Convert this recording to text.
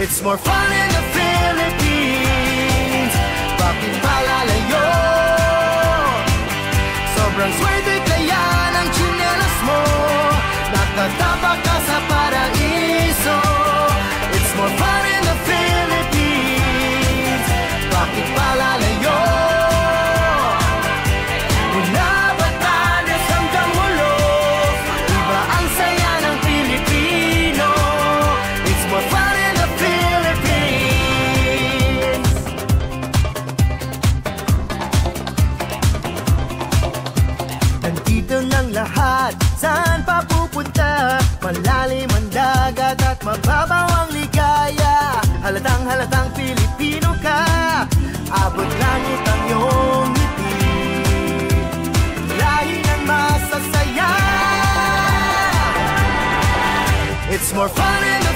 It's more fun in the Philippines. Bakit palalayo? Sobrang swerte kaya ng tsinelas mo. Nakatapak ka sa paraiso. It's more fun in the Philippines. Bakit palalayo? Mula Batanes hanggang Hulo, iba ang saya ng Pilipino. It's more fun in the Philippines. Nandito ng lahat, saan pa pupunta? Malalim ang dagat at mababaw ang ligaya. Halatang Pilipino ka, abot langit ang iyong ngiti. Lahi ng masasaya. It's more fun in the